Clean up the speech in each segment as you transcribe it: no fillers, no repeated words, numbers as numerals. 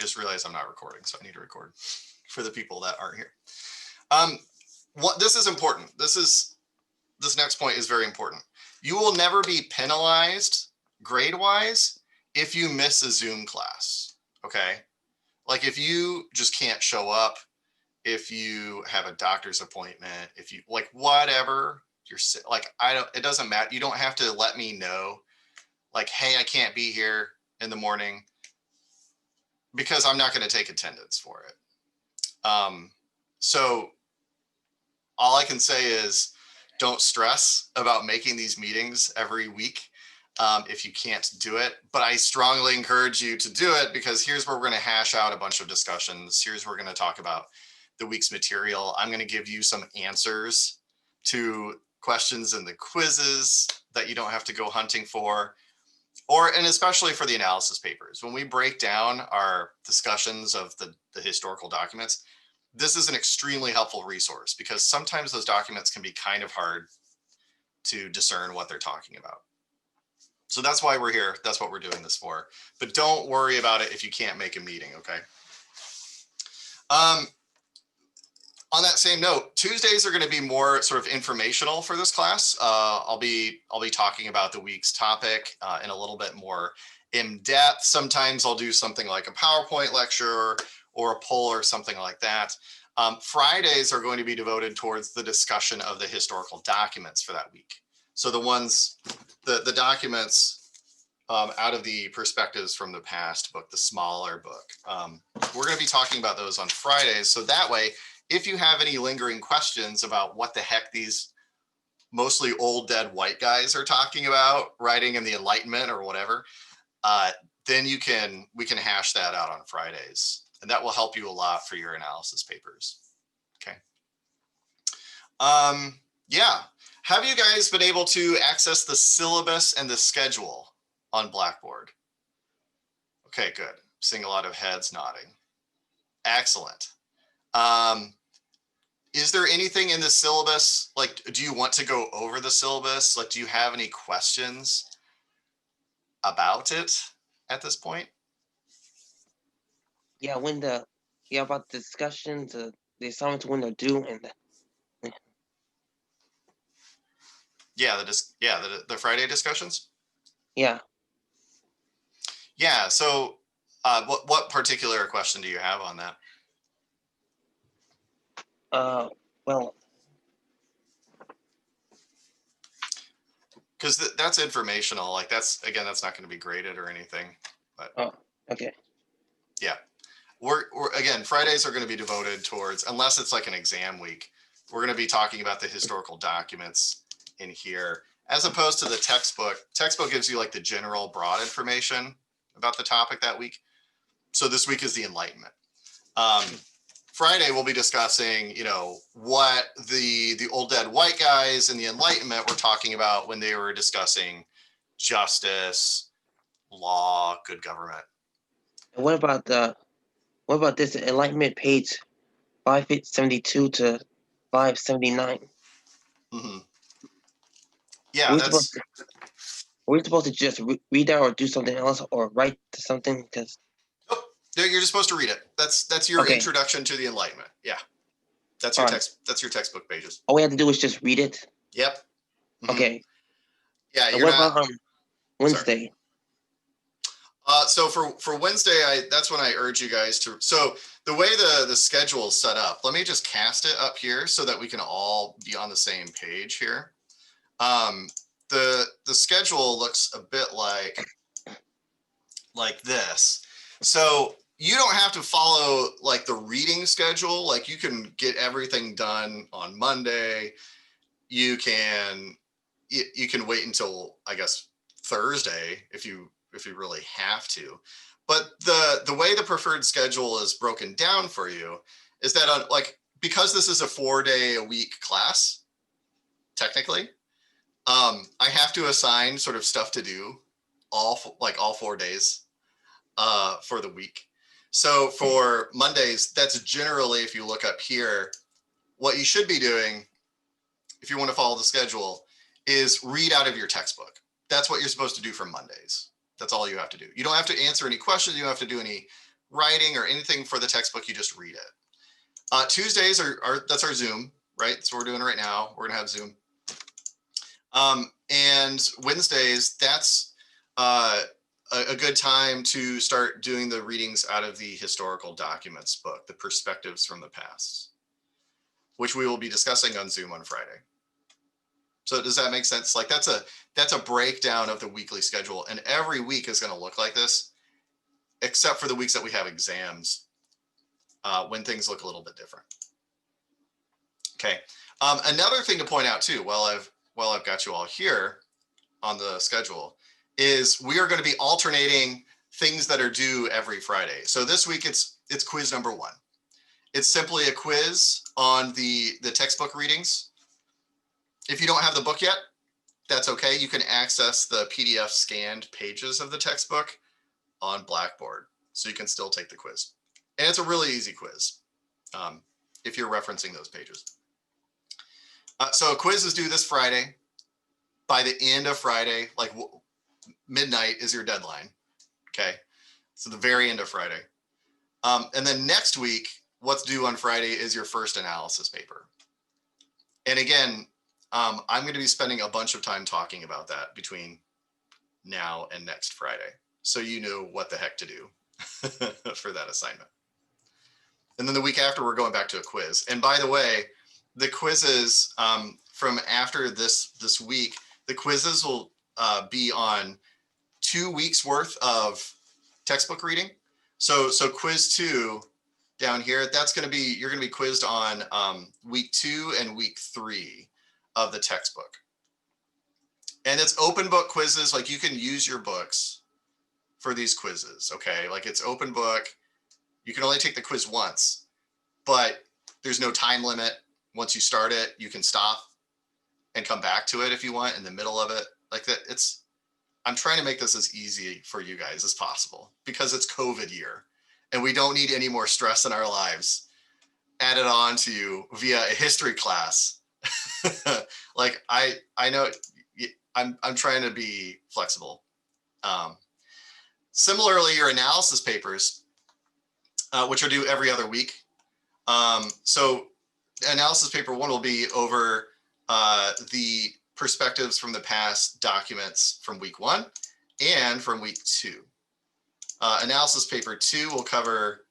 just realized I'm not recording, so I need to record for the people that aren't here. This is important. This next point is very important. You will never be penalized grade-wise if you miss a Zoom class, okay? Like if you just can't show up, if you have a doctor's appointment, if you like whatever, you're like, it doesn't matter. You don't have to let me know like, hey, I can't be here in the morning because I'm not going to take attendance for it. So all I can say is don't stress about making these meetings every week if you can't do it. But I strongly encourage you to do it because here's where we're going to hash out a bunch of discussions. Here's where we're going to talk about the week's material. I'm going to give you some answers to questions in the quizzes that you don't have to go hunting for. And especially for the analysis papers. When we break down our discussions of the historical documents, this is an extremely helpful resource because sometimes those documents can be kind of hard to discern what they're talking about. So that's why we're here. That's what we're doing this for. But don't worry about it if you can't make a meeting, okay? On that same note, Tuesdays are going to be more sort of informational for this class. I'll be talking about the week's topic in a little bit more in depth. Sometimes I'll do something like a PowerPoint lecture or a poll or something like that. Fridays are going to be devoted towards the discussion of the historical documents for that week. So the documents out of the Perspectives from the Past book, the smaller book. We're going to be talking about those on Fridays. So that way, if you have any lingering questions about what the heck these mostly old dead white guys are talking about writing in the Enlightenment or whatever, then we can hash that out on Fridays. And that will help you a lot for your analysis papers. Okay. Yeah. Have you guys been able to access the syllabus and the schedule on Blackboard? Okay, good. Seeing a lot of heads nodding. Excellent. Is there anything in the syllabus? Like, do you want to go over the syllabus? Like, do you have any questions about it at this point? Yeah, about the discussions, the assignments when they're due, and the Friday discussions. Yeah. Yeah. So, what particular question do you have on that? Well, because that's informational. Like that's not going to be graded or anything. But oh, okay. Yeah, we're again, Fridays are going to be devoted towards, unless it's like an exam week, we're going to be talking about the historical documents in here, as opposed to the textbook. Textbook gives you like the general broad information about the topic that week. So this week is the Enlightenment. Friday we'll be discussing, what the old dead white guys in the Enlightenment were talking about when they were discussing justice, law, good government. And what about this Enlightenment page 572 to 579? Mm-hmm. Yeah, Are we supposed to just read that or do something else or write something? Because you're just supposed to read it. That's your introduction to the Enlightenment. Yeah, that's your text. That's your textbook pages. All we have to do is just read it. Yep. Mm-hmm. Okay. Yeah. What about Wednesday? So for Wednesday, that's when I urge you guys to. So the way the schedule is set up, let me just cast it up here so that we can all be on the same page here. The schedule looks a bit like this. So you don't have to follow like the reading schedule. Like you can get everything done on Monday. You can wait until, I guess, Thursday if you really have to. But the way the preferred schedule is broken down for you is that because this is a 4-day-a-week class, technically, I have to assign sort of stuff to do all 4 days for the week. So for Mondays, that's generally, if you look up here, what you should be doing, if you want to follow the schedule, is read out of your textbook. That's what you're supposed to do for Mondays. That's all you have to do. You don't have to answer any questions. You don't have to do any writing or anything for the textbook, you just read it. Tuesdays that's our Zoom, right? That's what we're doing right now. We're gonna have Zoom. And Wednesdays, that's a good time to start doing the readings out of the historical documents book, the perspectives from the past, which we will be discussing on Zoom on Friday. So does that make sense? Like that's a breakdown of the weekly schedule, and every week is going to look like this, except for the weeks that we have exams, when things look a little bit different. Okay. Another thing to point out too, while I've got you all here on the schedule, is we are going to be alternating things that are due every Friday. So this week it's quiz number 1. It's simply a quiz on the textbook readings. If you don't have the book yet, that's okay. You can access the PDF scanned pages of the textbook on Blackboard, so you can still take the quiz. And it's a really easy quiz if you're referencing those pages. So a quiz is due this Friday. By the end of Friday, like midnight is your deadline. Okay, so the very end of Friday. And then next week, what's due on Friday is your first analysis paper. And again, I'm going to be spending a bunch of time talking about that between now and next Friday, so you know what the heck to do for that assignment. And then the week after, we're going back to a quiz. And by the way, the quizzes from after this week, the quizzes will be on 2 weeks worth of textbook reading. So quiz 2 down here, you're going to be quizzed on week 2 and week 3 of the textbook. And it's open book quizzes. Like, you can use your books for these quizzes. Okay, like it's open book. You can only take the quiz once, but there's no time limit. Once you start it, you can stop and come back to it if you want in the middle of it. Like that, I'm trying to make this as easy for you guys as possible, because it's COVID year and we don't need any more stress in our lives added on to you via a history class. Like I know I'm trying to be flexible. Similarly, your analysis papers, which are due every other week. So analysis paper 1 will be over the perspectives from the past documents from week 1 and from week 2. Analysis paper 2 will cover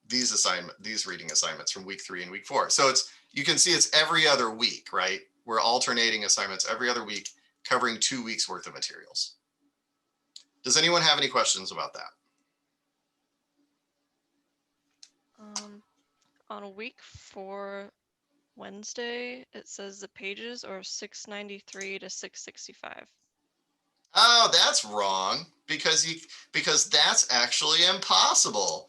these reading assignments from week 3 and week 4. So you can see it's every other week, right? We're alternating assignments every other week, covering 2 weeks worth of materials. Does anyone have any questions about that? On week 4, Wednesday, it says the pages are 693 to 665. Oh, that's wrong, because that's actually impossible.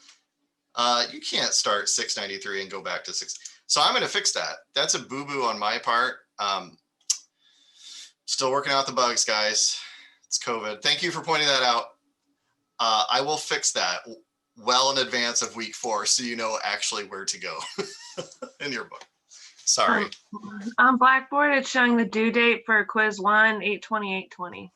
You can't start 693 and go back to 6. So I'm going to fix that. That's a boo-boo on my part. Still working out the bugs, guys. It's COVID. Thank you for pointing that out. I will fix that well in advance of week 4, so you know actually where to go in your book. Sorry. On Blackboard, it's showing the due date for quiz 1, 8/20/2020.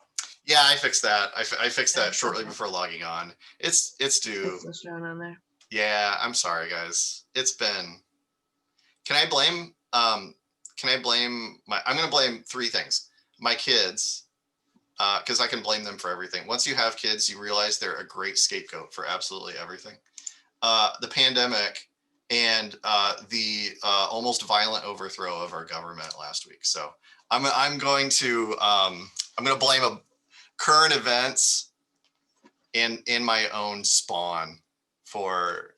Yeah, I fixed that. I fixed that shortly before logging on. It's due. It's just shown on there. Yeah, I'm sorry, guys. It's been. Can I blame? I'm going to blame 3 things. My kids, because I can blame them for everything. Once you have kids, you realize they're a great scapegoat for absolutely everything. The pandemic and the almost violent overthrow of our government last week. So I'm going to blame current events and in my own spawn for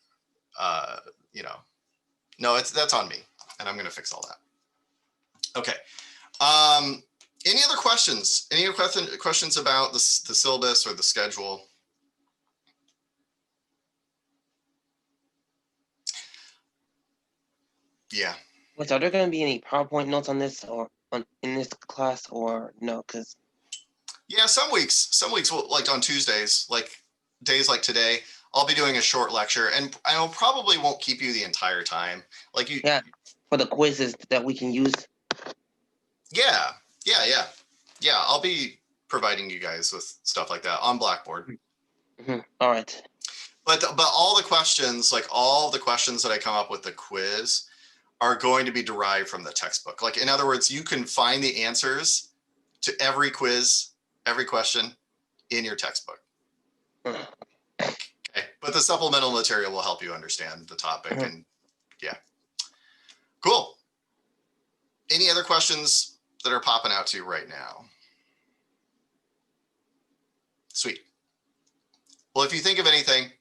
no, that's on me, and I'm going to fix all that. Okay. Any other questions? Any other questions about the syllabus or the schedule? Yeah. Wait, are there going to be any PowerPoint notes on this in this class, or no? Because yeah, some weeks will, like on Tuesdays, like days like today, I'll be doing a short lecture, and I probably won't keep you the entire time. Like you. Yeah, for the quizzes that we can use. Yeah. I'll be providing you guys with stuff like that on Blackboard. All right. But all the questions, like all the questions that I come up with the quiz, are going to be derived from the textbook. Like, in other words, you can find the answers to every quiz, every question in your textbook. Okay. But the supplemental material will help you understand the topic. And yeah. Cool. Any other questions that are popping out to you right now? Sweet. Well, if you think of anything,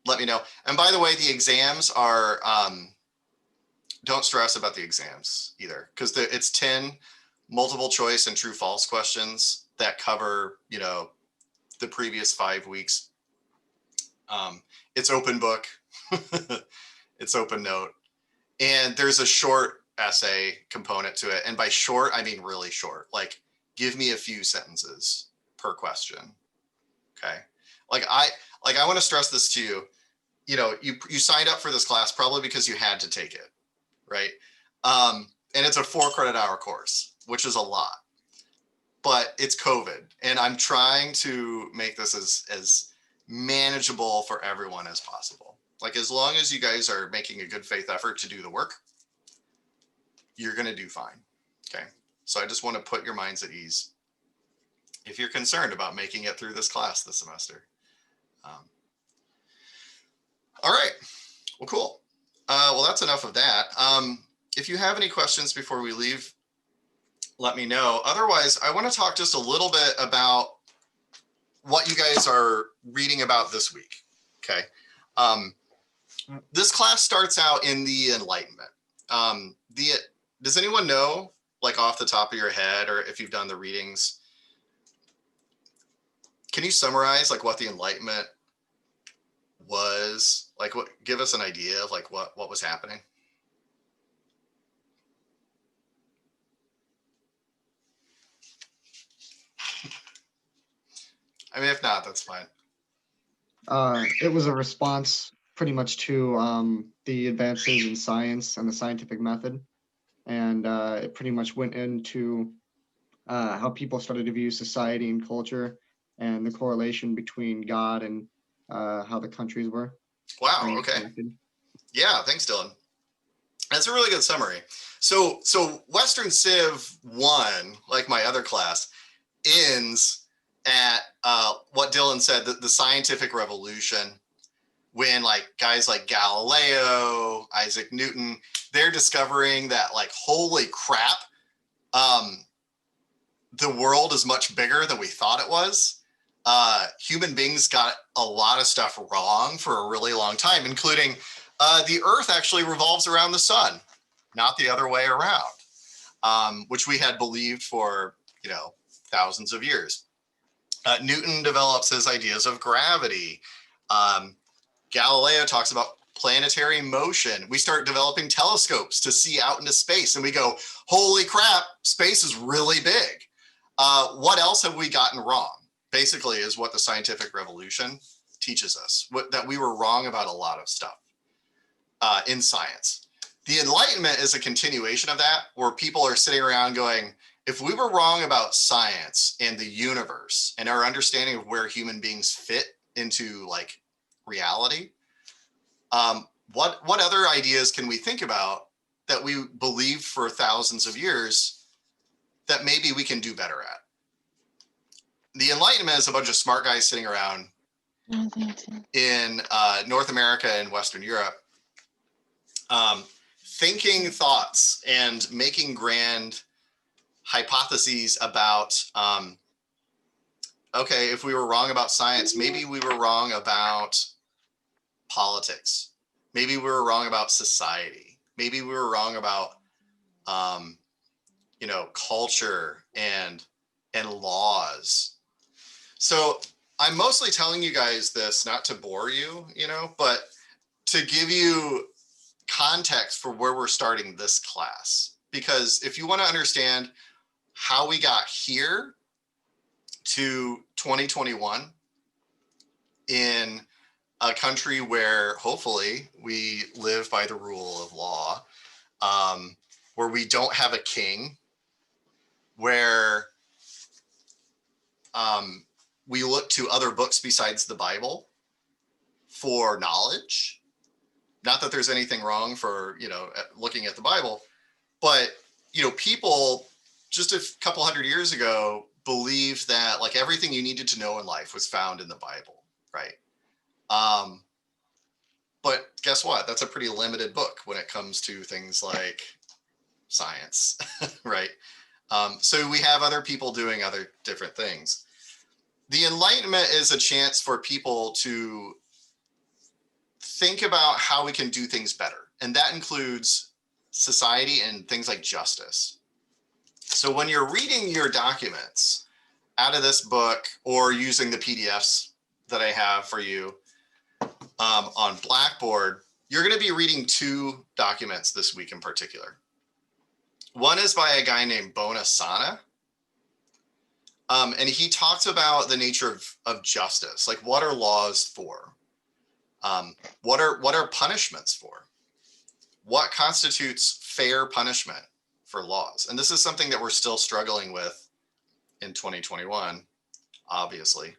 let me know. And by the way, the exams are, don't stress about the exams either, because it's 10 multiple choice and true false questions that cover, you know, the previous 5 weeks. It's open book. It's open note. And there's a short essay component to it. And by short, I mean really short. Like, give me a few sentences per question. Okay. Like I want to stress this to you. You know, you signed up for this class probably because you had to take it, right? And it's a 4 credit hour course, which is a lot. But it's COVID, and I'm trying to make this as manageable for everyone as possible. Like, as long as you guys are making a good faith effort to do the work, you're going to do fine. Okay. So I just want to put your minds at ease if you're concerned about making it through this class this semester. All right. Well, cool. Well, that's enough of that. If you have any questions before we leave, let me know. Otherwise, I want to talk just a little bit about what you guys are reading about this week. Okay. This class starts out in the Enlightenment. Does anyone know, like off the top of your head, or if you've done the readings, can you summarize like what the Enlightenment was? Like, what? Give us an idea of like what was happening. I mean, if not, that's fine. It was a response pretty much to the advances in science and the scientific method. And it pretty much went into how people started to view society and culture and the correlation between God and how the countries were. Wow. Okay. Yeah. Thanks, Dylan. That's a really good summary. So Western Civ 1, like my other class, ends at what Dylan said, the scientific revolution, when like guys like Galileo, Isaac Newton, they're discovering that like, holy crap, the world is much bigger than we thought it was. Human beings got a lot of stuff wrong for a really long time, including the Earth actually revolves around the sun, not the other way around, which we had believed for, you know, thousands of years. Newton develops his ideas of gravity. Galileo talks about planetary motion. We start developing telescopes to see out into space, and we go, holy crap, space is really big. What else have we gotten wrong? Basically is what the scientific revolution teaches us, that we were wrong about a lot of stuff in science. The Enlightenment is a continuation of that, where people are sitting around going, if we were wrong about science and the universe and our understanding of where human beings fit into like reality, what other ideas can we think about that we believed for thousands of years that maybe we can do better at? The Enlightenment is a bunch of smart guys sitting around in North America and Western Europe, thinking thoughts and making grand hypotheses about, okay, if we were wrong about science, maybe we were wrong about politics. Maybe we were wrong about society. Maybe we were wrong about, you know, culture and laws. So I'm mostly telling you guys this, not to bore you, you know, but to give you context for where we're starting this class. Because if you want to understand how we got here to 2021 in a country where hopefully we live by the rule of law, where we don't have a king, where we look to other books besides the Bible, for knowledge. Not that there's anything wrong for, looking at the Bible, but, people just a couple hundred years ago believed that like everything you needed to know in life was found in the Bible, right? But guess what? That's a pretty limited book when it comes to things like science, right? So we have other people doing other different things. The Enlightenment is a chance for people to think about how we can do things better. And that includes society and things like justice. So when you're reading your documents out of this book or using the PDFs that I have for you on Blackboard, you're going to be reading two documents this week in particular. One is by a guy named Bonasana. And he talks about the nature of justice. Like, what are laws for? What are punishments for? What constitutes fair punishment for laws? And this is something that we're still struggling with in 2021, obviously,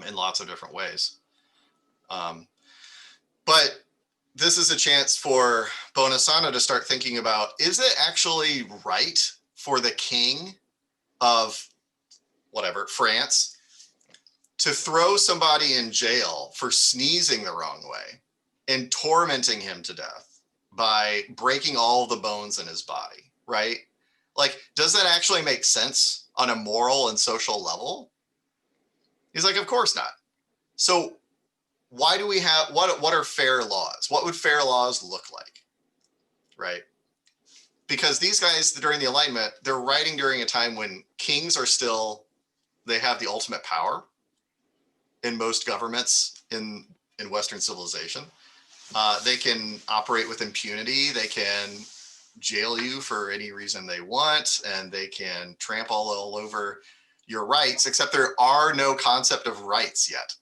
in lots of different ways. But this is a chance for Bonasana to start thinking about, is it actually right for the king of whatever, France, to throw somebody in jail for sneezing the wrong way and tormenting him to death by breaking all the bones in his body, right? Like, does that actually make sense on a moral and social level? He's like, of course not. So why do we have, what are fair laws? What would fair laws look like, right? Because these guys during the Enlightenment, they're writing during a time when kings are still, they have the ultimate power in most governments in Western civilization. They can operate with impunity. They can jail you for any reason they want, and they can trample all over your rights, except there are no concept of rights yet.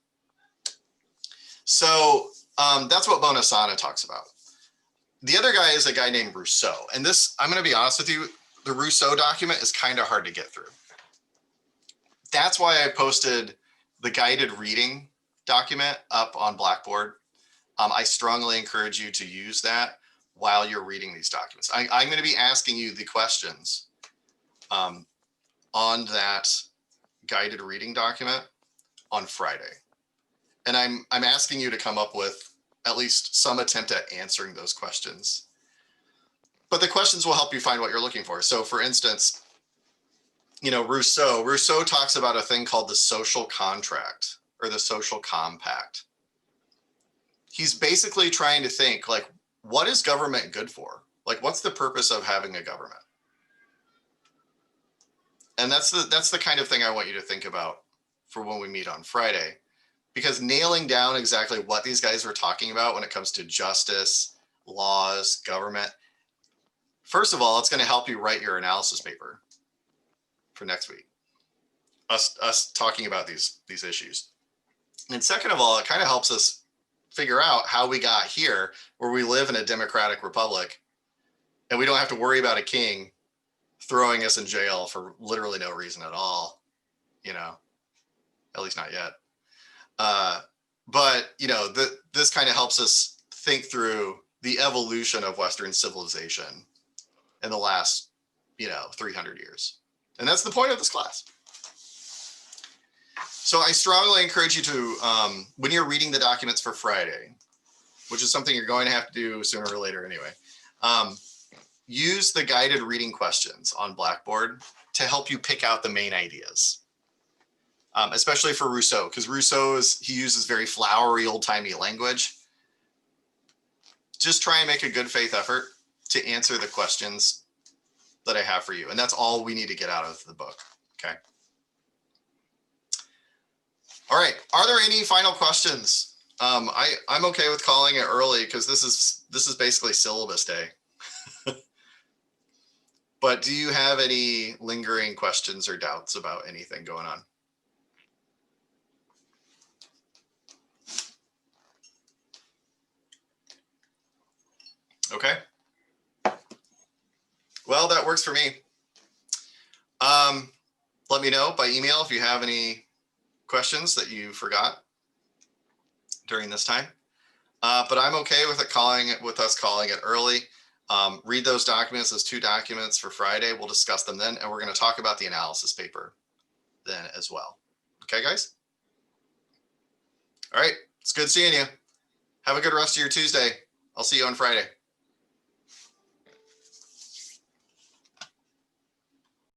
So that's what Bonasana talks about. The other guy is a guy named Rousseau. And this, I'm going to be honest with you, the Rousseau document is kind of hard to get through. That's why I posted the guided reading document up on Blackboard. I strongly encourage you to use that while you're reading these documents. I'm going to be asking you the questions on that guided reading document on Friday. And I'm asking you to come up with at least some attempt at answering those questions. But the questions will help you find what you're looking for. So for instance, Rousseau talks about a thing called the social contract or the social compact. He's basically trying to think, like, what is government good for? Like, what's the purpose of having a government? And that's the kind of thing I want you to think about for when we meet on Friday, because nailing down exactly what these guys were talking about when it comes to justice, laws, government, first of all, it's going to help you write your analysis paper for next week. Us talking about these issues. And second of all, it kind of helps us figure out how we got here, where we live in a democratic republic and we don't have to worry about a king throwing us in jail for literally no reason at all, at least not yet. But this kind of helps us think through the evolution of Western civilization in the last, 300 years. And that's the point of this class. So I strongly encourage you to, when you're reading the documents for Friday, which is something you're going to have to do sooner or later anyway, use the guided reading questions on Blackboard to help you pick out the main ideas, especially for Rousseau, because he uses very flowery, old-timey language. Just try and make a good faith effort to answer the questions that I have for you. And that's all we need to get out of the book, okay? All right, are there any final questions? I'm okay with calling it early because this is basically syllabus day. But do you have any lingering questions or doubts about anything going on? Okay. Well, that works for me. Let me know by email if you have any questions that you forgot during this time. But I'm okay with us calling it early. Read those documents, those 2 documents for Friday. We'll discuss them then, and we're going to talk about the analysis paper then as well. Okay, guys? All right. It's good seeing you. Have a good rest of your Tuesday. I'll see you on Friday.